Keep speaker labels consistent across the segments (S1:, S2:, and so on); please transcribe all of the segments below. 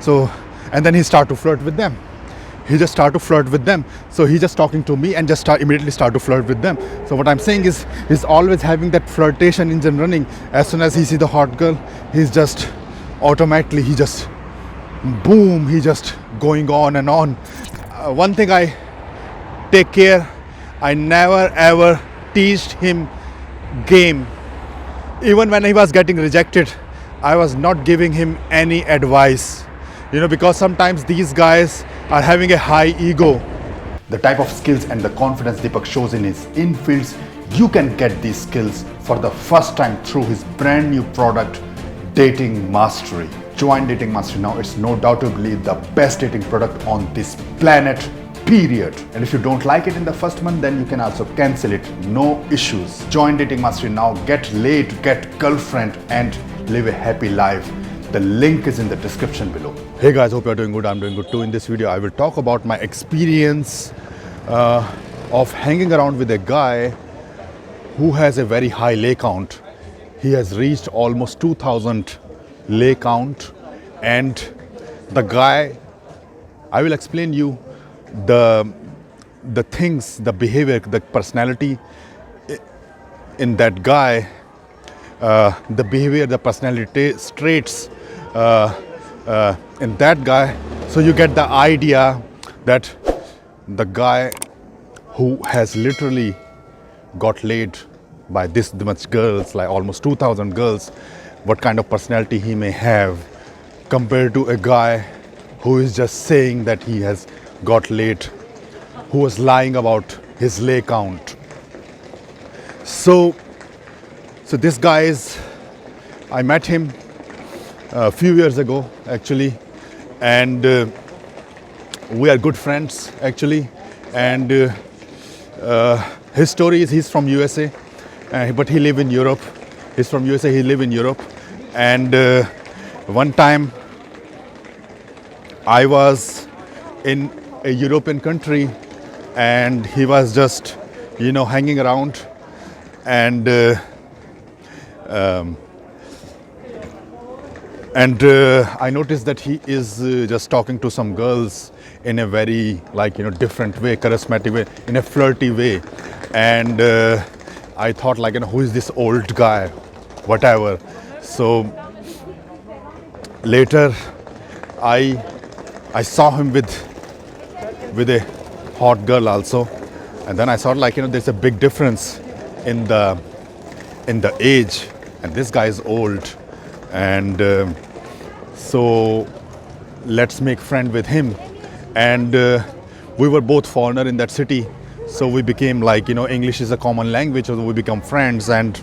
S1: So, and then he start to flirt with them. He just start to flirt with them. So he just talking to me and just immediately start to flirt with them. So what I'm saying is, he's always having that flirtation engine running. As soon as he see the hot girl, he's just automatically, he just boom, he just going on and on. One thing I take care, I never ever teached him game. Even when he was getting rejected, I was not giving him any advice, because sometimes these guys are having a high ego. The type of skills and the confidence Deepak shows in his infields, you can get these skills for the first time through his brand new product, Dating Mastery. Join Dating Mastery now. It's no doubtably the best dating product on this planet, period. And if you don't like it in the first month, then you can also cancel it, no issues. Join Dating Mastery now, get laid, get girlfriend, and live a happy life. The link is in the description below. Hey guys, hope you're doing good. I'm doing good too. In this video, I will talk about my experience of hanging around with a guy who has a very high lay count. He has reached almost 2000 lay count, and the guy, I will explain you the things, the behavior, the personality in that guy, the behavior, the personality traits in that guy. So you get the idea that the guy who has literally got laid by this much girls, like almost 2000 girls, what kind of personality he may have compared to a guy who is just saying that he has got laid, who was lying about his lay count. So this guy is, I met him a few years ago actually, and we are good friends actually. And his story is, he's from USA, but he live in Europe. He's from USA, he live in Europe. And one time I was in a European country and he was just, hanging around, and I noticed that he is just talking to some girls in a very different way, charismatic way, in a flirty way. And I thought who is this old guy, whatever. So later I saw him with a hot girl also, and then I thought there's a big difference in the age, and this guy is old, and so let's make friend with him. And we were both foreigner in that city, so we became English is a common language, so we become friends. And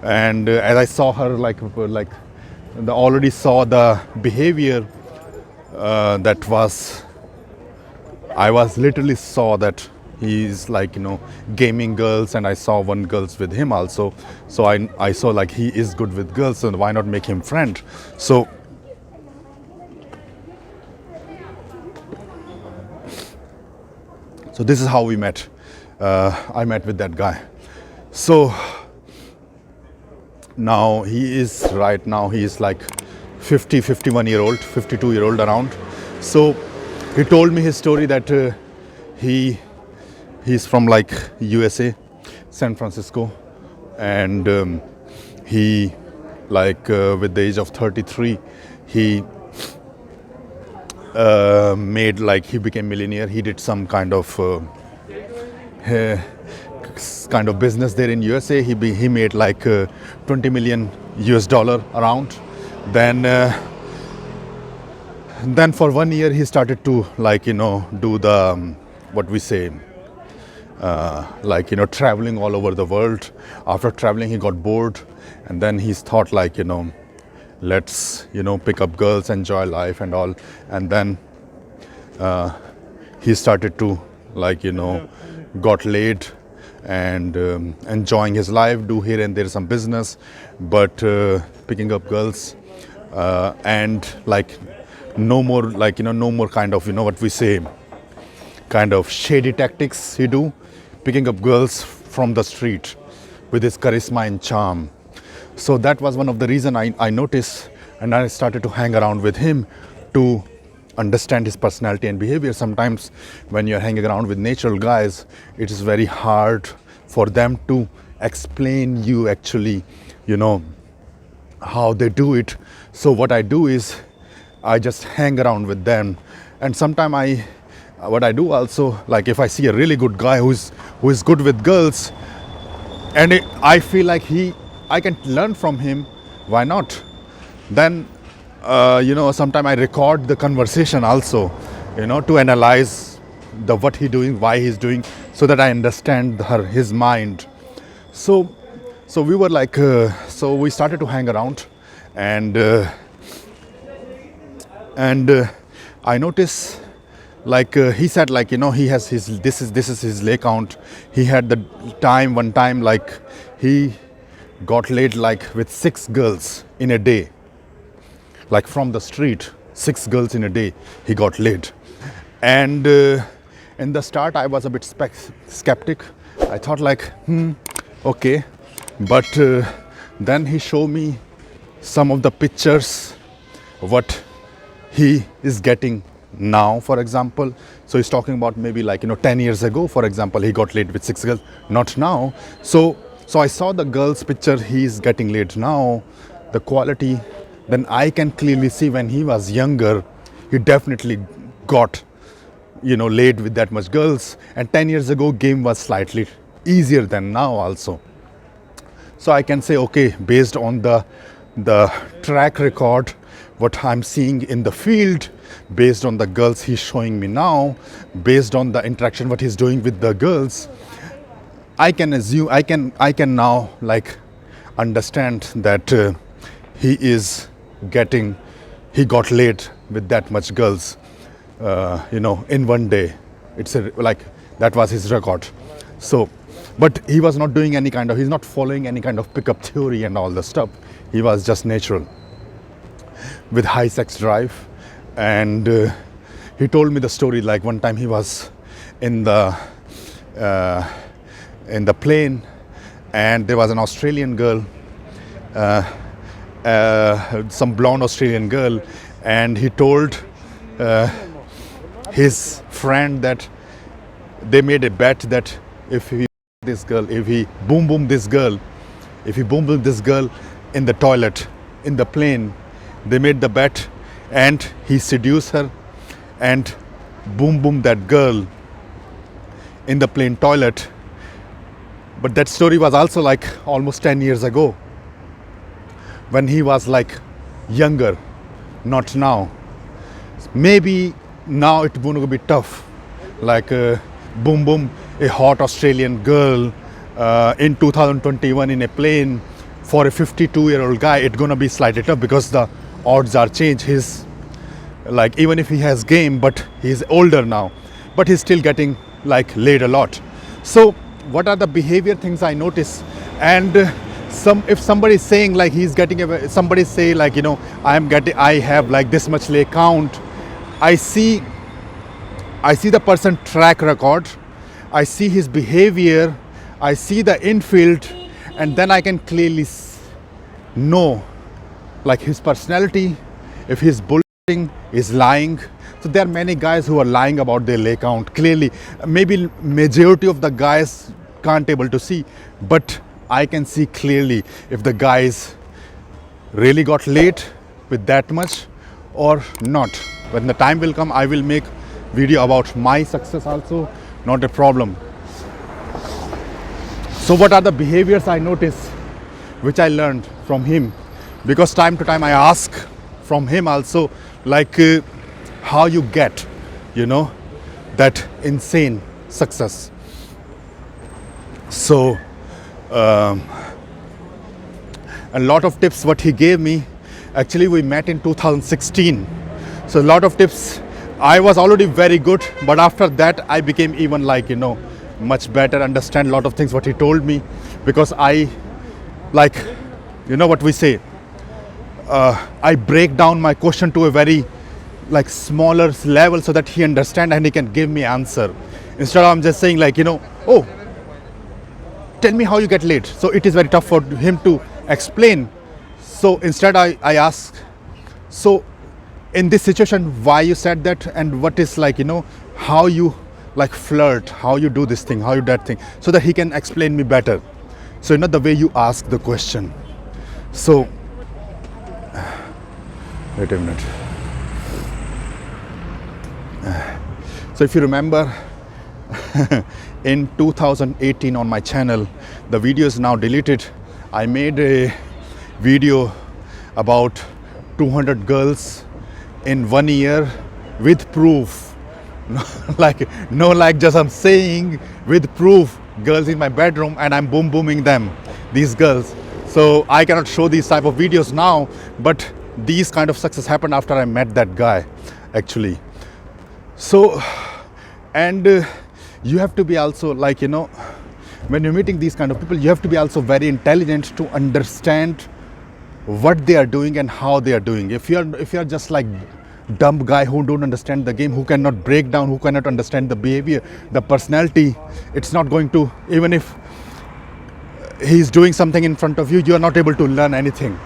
S1: as I saw her, already saw the behavior that was, I was literally saw that he's gaming girls, and I saw one girls with him also. So I saw he is good with girls, and why not make him friend? So this is how we met. I met with that guy. So now he is 50, 51 year old, 52 year old around. So he told me his story that he's from USA, San Francisco, and he with the age of 33, he made he became millionaire. He did some kind of business there in USA. He made 20 million US dollar around. Then for 1 year he started to do the what we say traveling all over the world. After traveling he got bored, and then he thought let's pick up girls, enjoy life and all. And then he started to got laid and enjoying his life, do here and there some business, but picking up girls and no more no more kind of what we say kind of shady tactics he do, picking up girls from the street with his charisma and charm. So that was one of the reason I noticed, and I started to hang around with him to understand his personality and behavior. Sometimes when you're hanging around with natural guys, it is very hard for them to explain you actually, you know, how they do it. So what I do is I just hang around with them, and sometimes what I do also, like if I see a really good guy who is good with girls, and I feel like I can learn from him, why not? Then sometimes I record the conversation also, to analyze what he doing, why he's doing, so that I understand his mind. So we were like, so we started to hang around, and I noticed, like he said, like he has this is his lay count. He had the one time like he got laid like with 6 girls in a day, like from the street, 6 girls in a day he got laid. And in the start I was a bit skeptic. I thought like, okay, but then he showed me some of the pictures, what he is getting now, for example. So he's talking about maybe like 10 years ago, for example, he got laid with 6 girls, not now. So I saw the girl's picture he's getting laid now, the quality. Then I can clearly see when he was younger, he definitely got laid with that much girls. And 10 years ago, game was slightly easier than now also. So I can say, okay, based on the track record, what I'm seeing in the field, based on the girls he's showing me now, based on the interaction what he's doing with the girls, I can assume, I can now like understand that he got laid with that much girls, in one day. It's like that was his record. So, but he was not doing he's not following any kind of pickup theory and all the stuff. He was just natural, with high sex drive. And he told me the story, like one time he was in the plane, and there was an Australian girl, some blonde Australian girl, and he told his friend that they made a bet that if he boom this girl in the toilet, in the plane, they made the bet, and he seduced her and boom that girl in the plane toilet. But that story was also like almost 10 years ago, when he was like younger, not now. Maybe now it's going to be tough, like boom a hot Australian girl in 2021 in a plane. For a 52-year-old guy, it's going to be slightly tough, because the odds are changed. He's like, even if he has game, but he's older now, but he's still getting like laid a lot. So what are the behavior things I notice? And if somebody is saying like he's getting somebody say like I have like this much lay count, I see the person track record, I see his behavior, I see the infield, and then I can clearly know like his personality, if he's bullshitting, is lying. So there are many guys who are lying about their lay count. Clearly, maybe majority of the guys can't able to see, but I can see clearly if the guys really got laid with that much or not. When the time will come, I will make video about my success also, not a problem. So what are the behaviors I notice, which I learned from him? Because time to time I ask from him also, like how you get, that insane success. So a lot of tips what he gave me, actually we met in 2016. So a lot of tips, I was already very good, but after that I became even like, much better, understand a lot of things what he told me, because I like, what we say, I break down my question to a very like smaller level, so that he understand and he can give me answer, instead of I'm just saying like, oh, tell me how you get laid. So it is very tough for him to explain. So instead I ask, so in this situation why you said that, and what is like, how you like flirt, how you do this thing, how you that thing, so that he can explain me better. So the way you ask the question. So wait a minute. So if you remember, in 2018 on my channel, the video is now deleted. I made a video about 200 girls in 1 year with proof. Like just I'm saying, with proof, girls in my bedroom, and I'm booming them, these girls. So I cannot show these type of videos now, but these kind of success happened after I met that guy actually. So and you have to be also like, when you're meeting these kind of people, you have to be also very intelligent to understand what they are doing and how they are doing. If you're just like dumb guy who don't understand the game, who cannot break down, who cannot understand the behavior, the personality, it's not going to, even if he's doing something in front of you, you are not able to learn anything.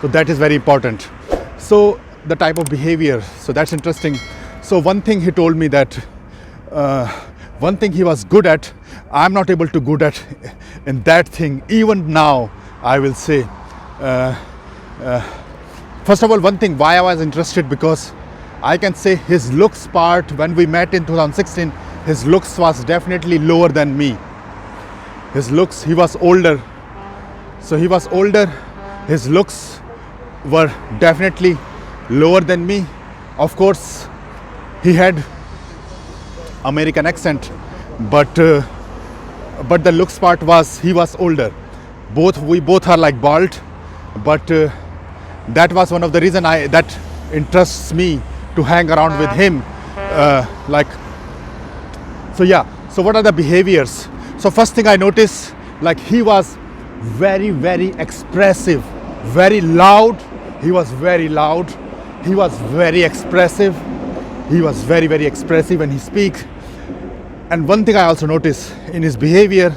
S1: So that is very important. So the type of behavior, so that's interesting. So one thing he told me that one thing he was good at, I'm not able to good at in that thing even now, I will say. First of all, one thing why I was interested, because I can say his looks part, when we met in 2016, his looks was definitely lower than me. His looks, he was older. So he was older, his looks were definitely lower than me. Of course, he had American accent, but the looks part was, he was older. We both are like bald, but that was one of the reason that interests me to hang around with him. So what are the behaviors? So first thing I noticed, like he was very, very expressive, very loud. He was very loud. He was very expressive. He was very, very expressive when he speaks. And one thing I also noticed in his behavior,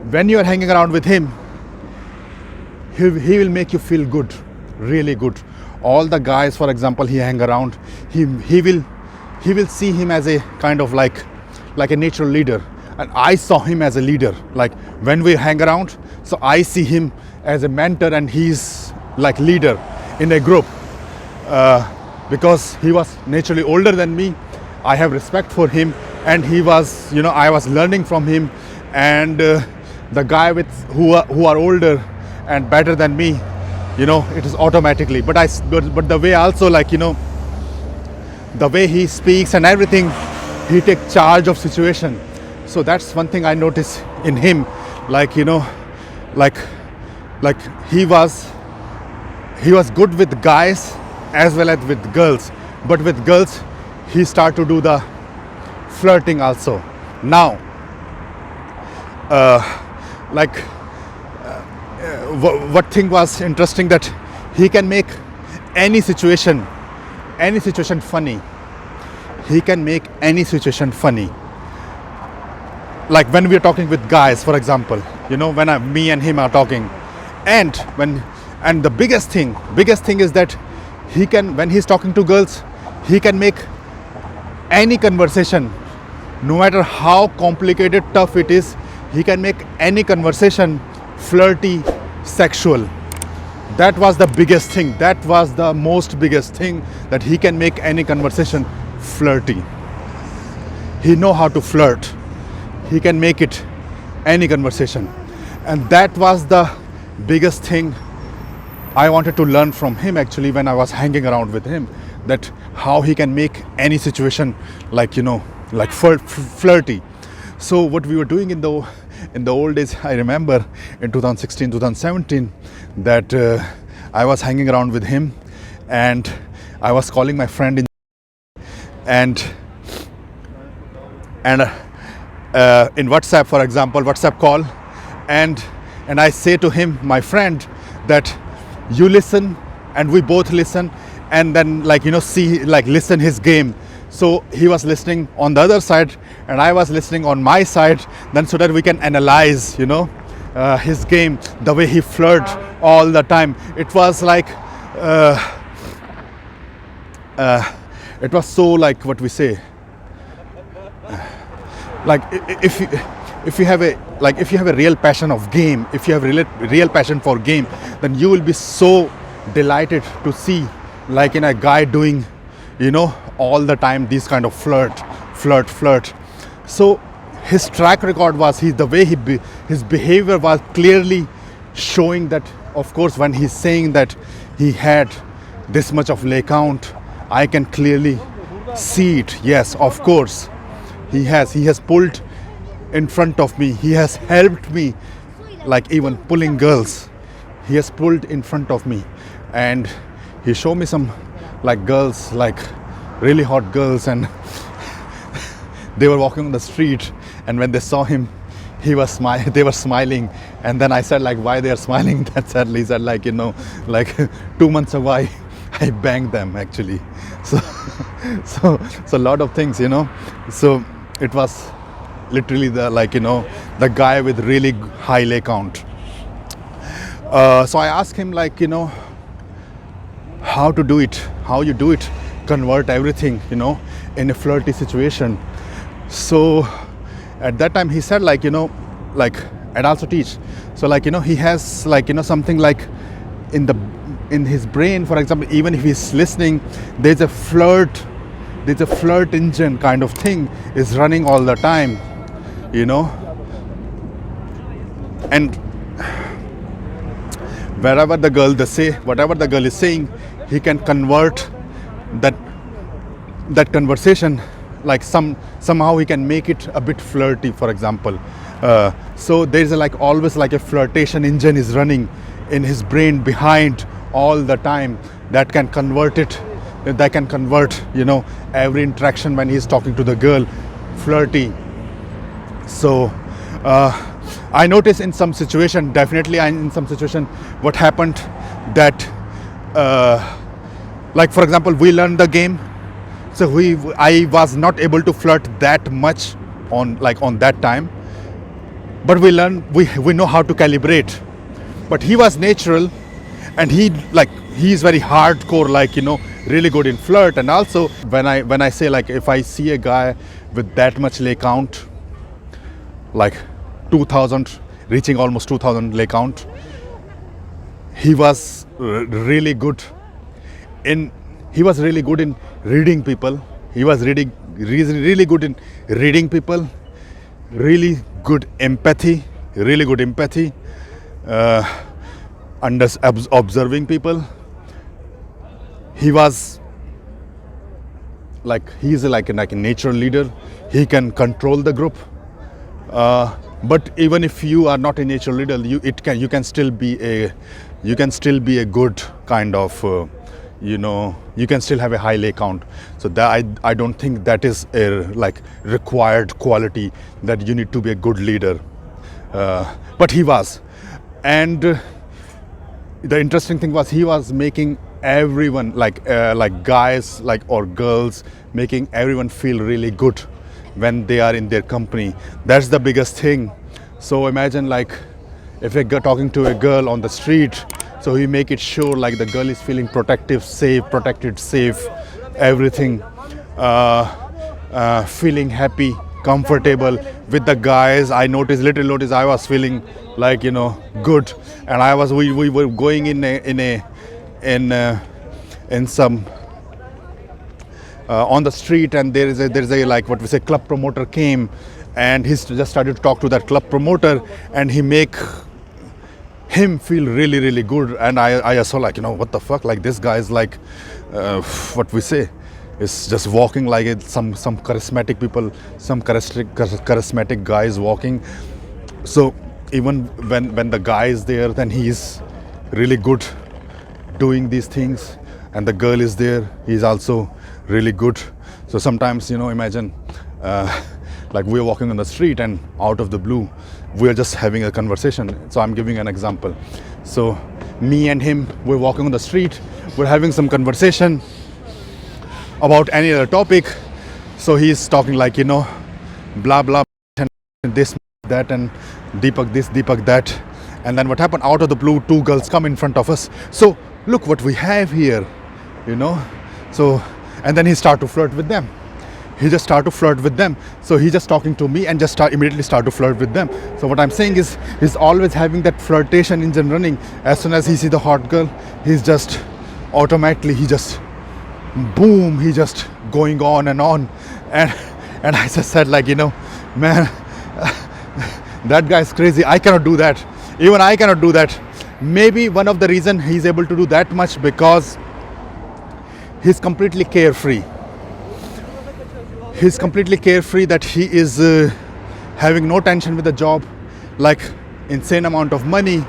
S1: when you are hanging around with him, he will make you feel good, really good. All the guys, for example, he hang around, he will see him as a kind of like a natural leader. And I saw him as a leader. Like when we hang around, so I see him as a mentor, and he's like leader in a group. Because he was naturally older than me, I have respect for him, and he was, I was learning from him. And the guy who are older and better than me, it is automatically. But the way also, like, the way he speaks and everything, he takes charge of situation. So that's one thing I noticed in him, like, like he was good with guys as well as with girls. But with girls, he started to do the flirting also. Now, what thing was interesting, that he can make any situation funny. He can make any situation funny. Like when we are talking with guys, for example, when me and him are talking, and the biggest thing is that he can, when he's talking to girls, he can make any conversation, no matter how complicated, tough it is, he can make any conversation flirty, sexual. That was the biggest thing. That was the most biggest thing, that he can make any conversation flirty. He know how to flirt. He can make it any conversation. And that was the biggest thing I wanted to learn from him actually when I was hanging around with him, that how he can make any situation like, like flirty. So what we were doing in the old days, I remember in 2016, 2017, that I was hanging around with him, and I was calling my friend and in WhatsApp, for example, WhatsApp call, and I say to him, my friend, that you listen and we both listen, and then listen his game. So he was listening on the other side and I was listening on my side, then so that we can analyze, his game, the way he flirt all the time. It was like it was so, like what we say, like if you have a, like if you have a real passion of game, if you have real passion for game, then you will be so delighted to see, like in a guy doing, you know, all the time these kind of flirt. So his track record was, the way his behavior was clearly showing that, of course, when he's saying that he had this much of lay count, I can clearly see it. Yes, of course, he has pulled in front of me, he has helped me, like even pulling girls, he has pulled in front of me, and he showed me some, like, girls, like really hot girls, and they were walking on the street, and when they saw him, they were smiling. And then I said, like, why they are smiling? That sadly said, like, you know, like 2 months ago I banged them actually. So a lot of things, you know. So it was literally the, like, you know, the guy with really high lay count. So I asked him, like, you know, how to do it, how you do it, convert everything, you know, in a flirty situation. So at that time he said, like, you know, like, I'd also teach. So, like, you know, he has, like, you know, something like in his brain, for example, even if he's listening, there's a flirt engine kind of thing is running all the time, you know. And wherever the girl, they say, whatever the girl is saying, he can convert that conversation, like somehow he can make it a bit flirty, for example. So there's like always like a flirtation engine is running in his brain behind all the time that can convert, you know, every interaction when he's talking to the girl flirty. So I noticed in some situation, definitely in some situation, what happened that like, for example, we learned the game, so I was not able to flirt that much on that time, but we know how to calibrate. But he was natural, and he's very hardcore, like, you know, really good in flirt. And also when I say, like, if I see a guy with that much lay count, like 2000, reaching almost 2000 lay count, he was really good in reading people. He was really good in reading people, really good empathy, observing people. He was like, he's like a natural leader. He can control the group. But even if you are not a natural leader, you can still be a good kind of, you know, you can still have a high lay count. So that I don't think that is a like required quality that you need to be a good leader. But he was. And the interesting thing was, he was making everyone, like guys, like, or girls, making everyone feel really good when they are in their company. That's the biggest thing. So imagine, like, if you're talking to a girl on the street, so he make it sure, like, the girl is feeling protected, safe, everything, feeling happy, comfortable. With the guys, I noticed I was feeling, like, you know, good. And we were going in some on the street, and there is a like, what we say, club promoter came, and he just started to talk to that club promoter, and he make him feel really good. And I saw, like, you know, what the fuck, like, this guy is like, what we say, is just walking like some charismatic people, some charismatic guys walking. So even when the guy is there, then he's really good doing these things, and the girl is there, he's also really good. So sometimes, you know, imagine like, we're walking on the street, and out of the blue we're just having a conversation. So I'm giving an example. So me and him, we're walking on the street, we're having some conversation about any other topic. So he's talking, like, you know, blah blah, and this, that, and Deepak this, Deepak that. And then what happened, out of the blue, two girls come in front of us. So look what we have here, you know. So and then he start to flirt with them. He just start to flirt with them. So he just talking to me and just immediately start to flirt with them. So what I'm saying is, he's always having that flirtation engine running. As soon as he see the hot girl, he's just automatically, he just boom, he just going on and on. And I just said, like, man, that guy's crazy. I cannot do that. Even I cannot do that. Maybe one of the reason he's able to do that much because he's completely carefree. He's completely carefree, that he is having no tension with the job, like insane amount of money.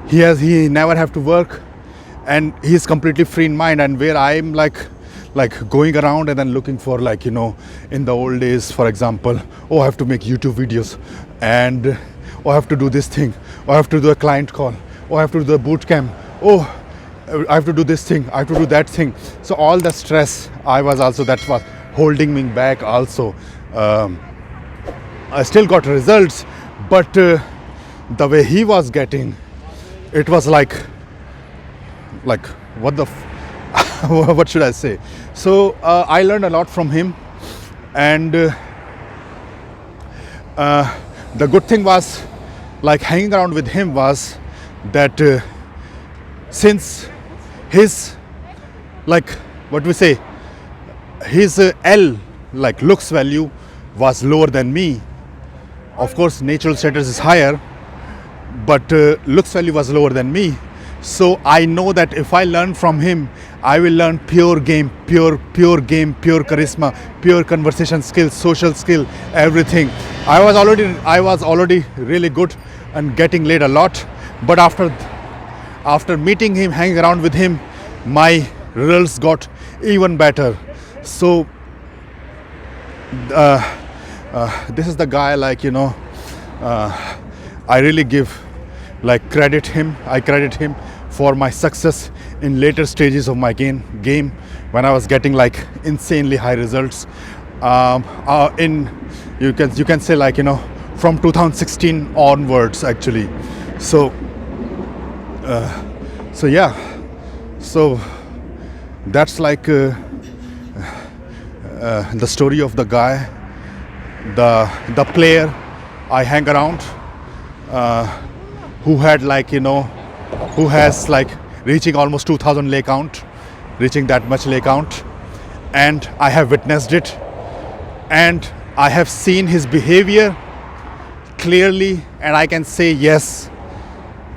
S1: He never have to work, and he's completely free in mind. And where I'm like going around and then looking for, like, in the old days, for example, I have to make YouTube videos, and I have to do this thing, I have to do a client call, I have to do the boot camp, I have to do this thing, I have to do that thing. So all the stress, that was holding me back also. I still got results, but the way he was getting, it was like what the what should I say? So I learned a lot from him, and the good thing was, like, hanging around with him was that since his, like, what we say, his L, like, looks value was lower than me. Of course natural status is higher, but looks value was lower than me. So I know that if I learn from him, I will learn pure game, pure charisma, pure conversation skills, social skill, everything. I was already really good and getting laid a lot, but after meeting him, hanging around with him, my results got even better. So this is the guy, like, I really give, like, I credit him for my success in later stages of my game when I was getting, like, insanely high results. You can say, like, from 2016 onwards, actually. So yeah, so that's like the story of the guy, the player I hang around, who had, like, who has, like, reaching almost 2000 lay count, reaching that much lay count. And I have witnessed it, and I have seen his behavior clearly, and I can say, yes,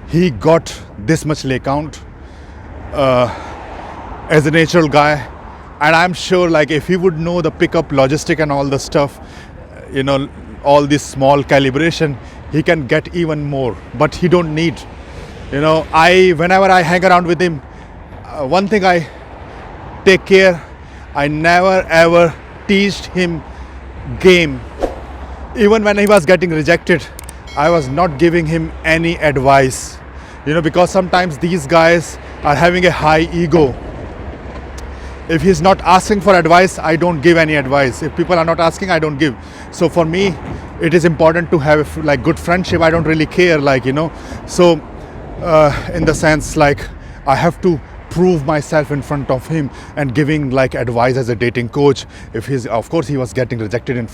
S1: he got this much lay count as a natural guy. And I'm sure, like, if he would know the pickup logistic and all the stuff, all this small calibration, he can get even more, but he don't need. Whenever I hang around with him, one thing I take care, I never ever teased him game. Even when he was getting rejected, I was not giving him any advice, because sometimes these guys are having a high ego. If he's not asking for advice, I don't give any advice. If people are not asking, I don't give. So for me, it is important to have, like, good friendship. I don't really care, like, so in the sense, like, I have to prove myself in front of him and giving, like, advice as a dating coach. Of course he was getting rejected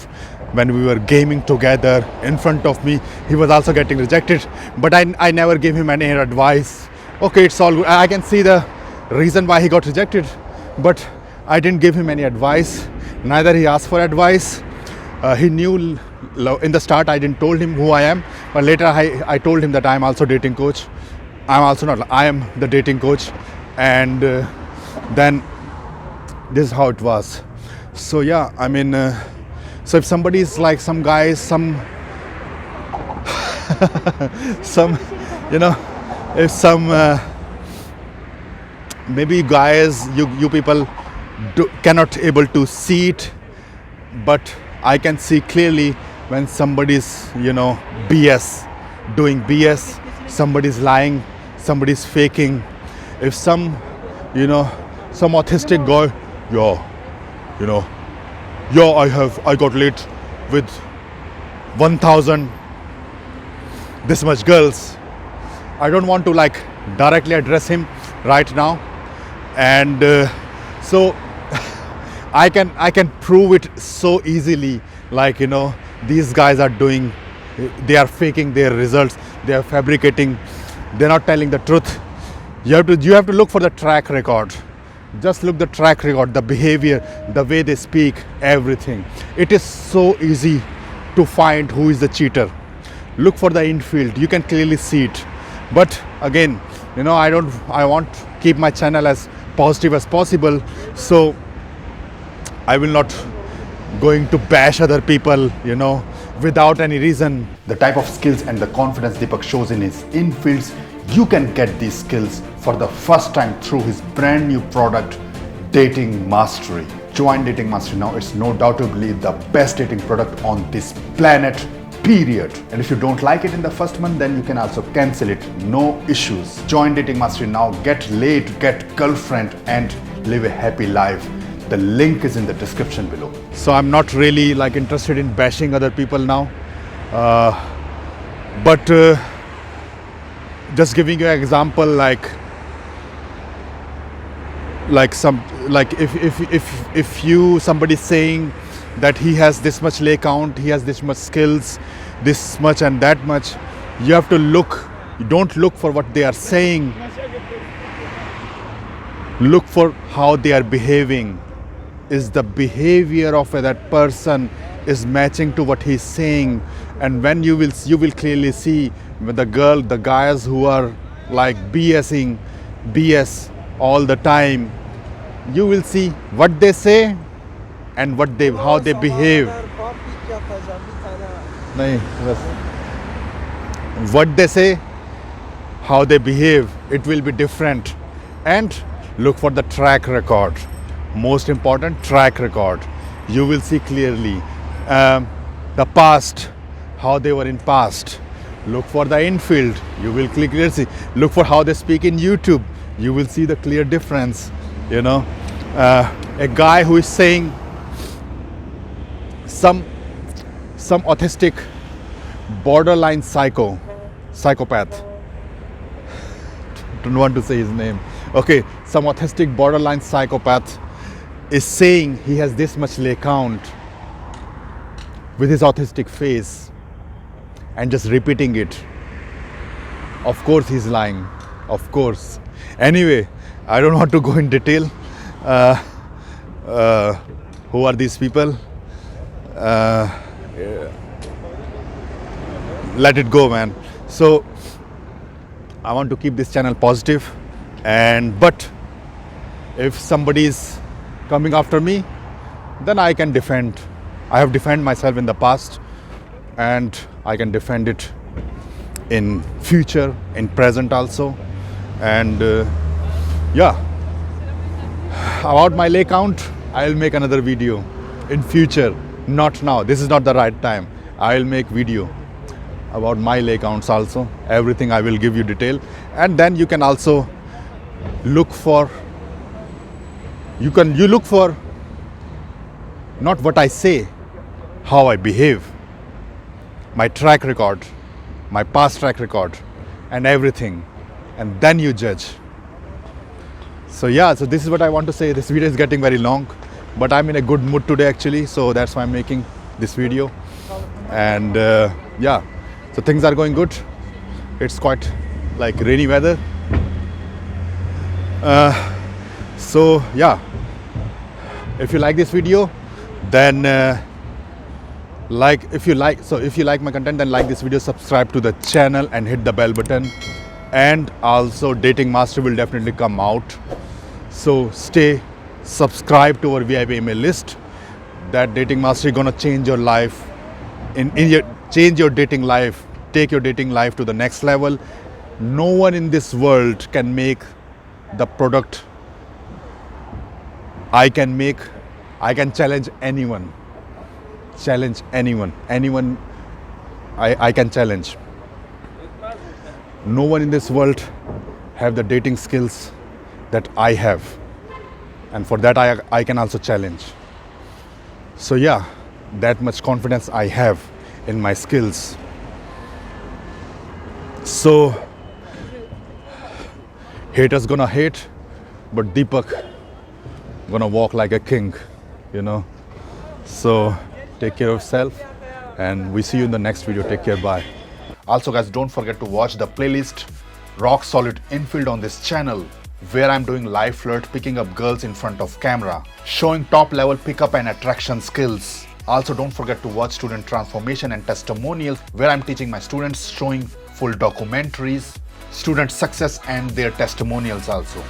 S1: when we were gaming together in front of me, he was also getting rejected, but I never gave him any advice. Okay, it's all good. I can see the reason why he got rejected, but I didn't give him any advice. Neither he asked for advice. He knew in the start I didn't told him who I am, but later I told him that I am also dating coach. I am the dating coach, and then this is how it was. So yeah, I mean, so if somebody is like, some guys, some if some maybe guys, you people cannot able to see it, but I can see clearly when somebody's BS, doing BS, somebody's lying, somebody's faking. If some autistic guy, I got late with 1000 this much girls, I don't want to, like, directly address him right now, and So I can prove it so easily. Like, these guys are doing, they are faking their results, they are fabricating, they're not telling the truth. You have to look for the track record. Just look the track record, the behavior, the way they speak, everything. It is so easy to find who is the cheater. Look for the infield, you can clearly see it. But again, I want to keep my channel as positive as possible, so I will not going to bash other people, without any reason. The type of skills and the confidence Deepak shows in his infields, you can get these skills for the first time through his brand new product, Dating Mastery. Join Dating Mastery now. It's no doubtably the best dating product on this planet, period. And if you don't like it in the first month, then you can also cancel it, no issues. Join Dating Mastery now, get laid, get girlfriend, and live a happy life. The link is in the description below. So I'm not really interested in bashing other people now, but just giving you an example, if somebody saying that he has this much lay count, he has this much skills, this much and that much, you have to look. You don't look for what they are saying. Look for how they are behaving. Is the behavior of that person is matching to what he's saying? And when you will clearly see with the guys who are BSing BS all the time, you will see what they say and how they behave. What they say, how they behave, it will be different. And look for the track record. Most important, track record. You will see clearly the past, how they were in past. Look for the infield, you will clearly see. Look for how they speak in YouTube, you will see the clear difference. A guy who is saying some autistic borderline psychopath, don't want to say his name. Okay, some autistic borderline psychopath is saying he has this much lay count with his autistic face and just repeating it. Of course he's lying, of course. Anyway, I don't want to go in detail. Who are these people? Let it go, man. So I want to keep this channel positive, but if somebody is coming after me, then I can defend. I have defended myself in the past, and I can defend it in future, in present also. And about my lay count, I'll make another video in future, not now. This is not the right time. I'll make video about my lay counts also. Everything I will give you detail, and then you can also look for. You look for not what I say, how I behave, my track record, my past track record, and everything, and then you judge. So this is what I want to say. This video is getting very long, but I'm in a good mood today actually, so that's why I'm making this video. And so things are going good. It's quite rainy weather. If you like this video, then if you like my content, then like this video, subscribe to the channel and hit the bell button. And also Dating Mastery will definitely come out, so stay subscribed to our VIP email list. That Dating Mastery gonna change your life, change your dating life, take your dating life to the next level. No one in this world can make the product I can make. I can challenge anyone. Anyone I can challenge. No one in this world have the dating skills that I have, and for that I can also challenge. So that much confidence I have in my skills. So haters gonna hate, but Deepak gonna walk like a king, you know. So take care of yourself, and we see you in the next video. Take care, bye. Also guys, don't forget to watch the playlist Rock Solid Infield on this channel, where I'm doing live flirt, picking up girls in front of camera, showing top level pickup and attraction skills. Also don't forget to watch Student Transformation and Testimonials, where I'm teaching my students, showing full documentaries, student success and their testimonials also.